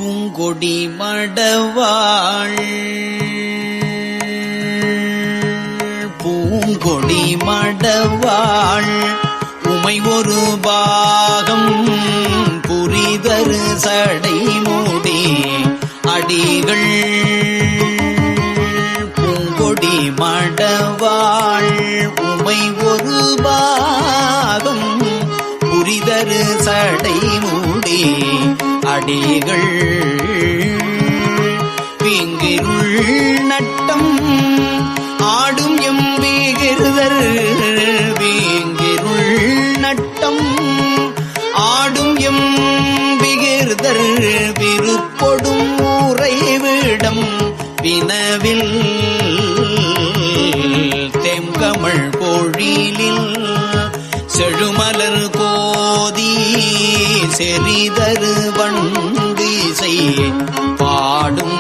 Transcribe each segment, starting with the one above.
பூங்கொடி மடவாள் பூங்கொடி மடவாள் உமை ஒரு பாகம் புரிதரு சடை மூடி அடிகள் பூங்கொடி மடவாள் உமை ஒரு பாகம் புரிதரு சடை மூடி அடிகள் வீங்கிருள் நட்டம் ஆடும் எம்பீகிருதர் வீங்கிருள் நட்டம் ஆடும் எம்பிகிருதர் விருப்பொடும் உறைவிடம் வினவில் தெம்கமழ் பொழிலில் செழுமலர் கோதி செறிதரு வண்டிசை பாடும்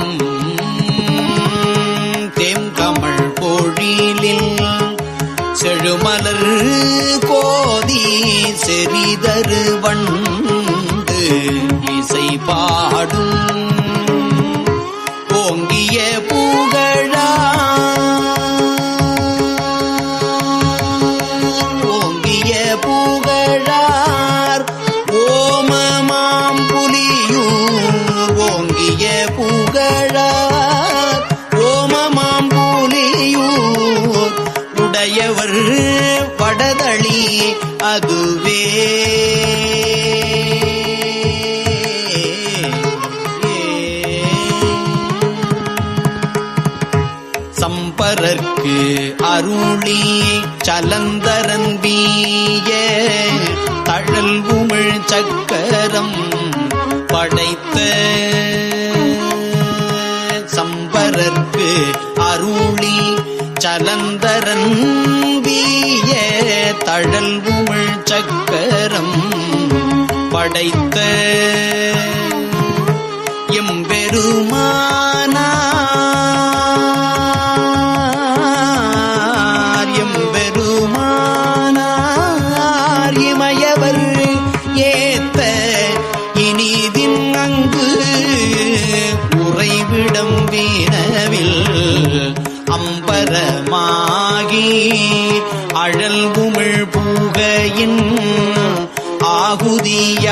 தெம்கமழ் பொழிலில் செழுமலர் கோதி செறிதரு வண்டு இசை பாடும் ஓங்கிய புகழா ஓங்கிய புகழார் ஓமமாம் புலியூர் ஓங்கிய புகழார் ஓமமாம் புலியூர் உடையவர் வடதளி அதுவே சம்பரர்க்கு அருளி சலந்தரன் வீய தழல் உமிழ் சக்கரம் படைத்த சம்பரர்க்கு அருளி சலந்தரன் வீய தழல் உமிழ் சக்கரம் படைத்த எம்பெருமானார் எம்பெருமானார் இமயவர் ஏத்த இனிதின் அங்கு உறைவிடம் வீணவில் அம்பரமாகி அழல் உமிழ் பூகையின் ஆகுதியால்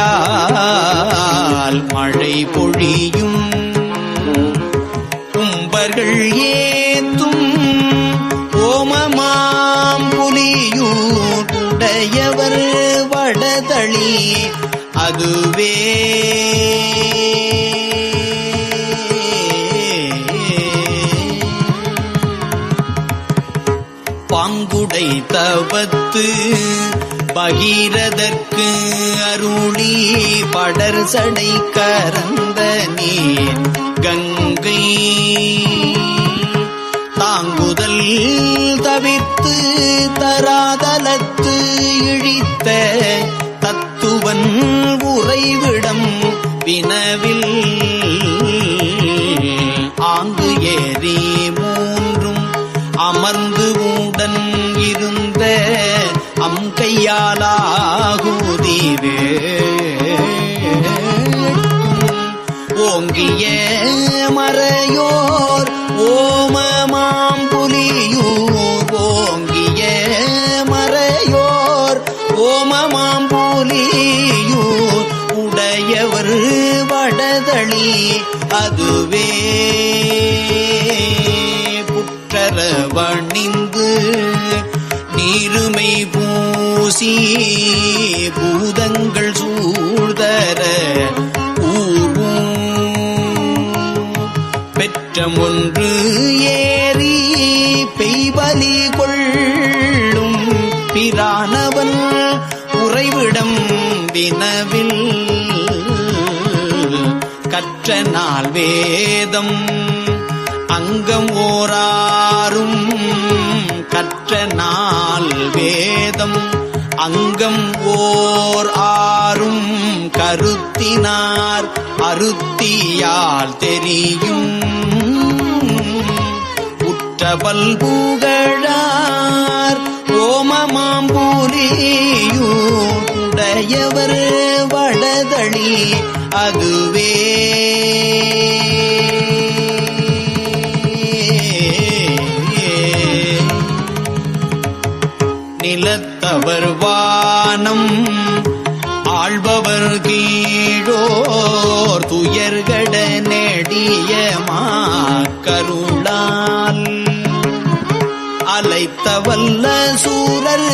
மழை பொழியும் கும்பர்கள் ஏத்தும் ஓமமாம் புலியூர் உடையவர் வடதளி அதுவே பாங்குடை தவத்து பகீரதற்கு அருளி படர் சடை கரந்த நீர் கங்கை தாங்குதல் தவிர்த்து தராதலத்து இழித்த தத்துவன் உறைவிடம் வினவில் ஆங்கு ஏறி மூன்றும் அமர்ந்து உடன் இருந்த அம்கையாலாகுதிவே ஓங்கிய மறையோர் ஓமமாம் புலியூர் ஓங்கிய மறையோர் ஓமமாம் புலியூர் உடையவர் வடதளி அதுவே புற்றரவணிந்து நீருமை பூசி பூதங்கள் சூழ்தர ஊரும் பெற்றம் ஒன்று ஏறி பெய்பலி கொள்ளும் பிரானவன் உறைவிடம் வினவில் கற்ற நாள் வேதம் அங்கம் ஓராரும் கற்ற நாள் வேதம் அங்கம் ஓர் ஆறும் கருத்தினார் அருத்தியால் தெரியும் உற்றபல் புகழார் ஓமமாம் புலியூர் உடையவர் வடதளி அதுவே அலத்தவர் வானம் ஆள்பவர் கீழோர் துயர்கட நெடிய மாக்கருளால் அலைத்தவல்ல சூரர்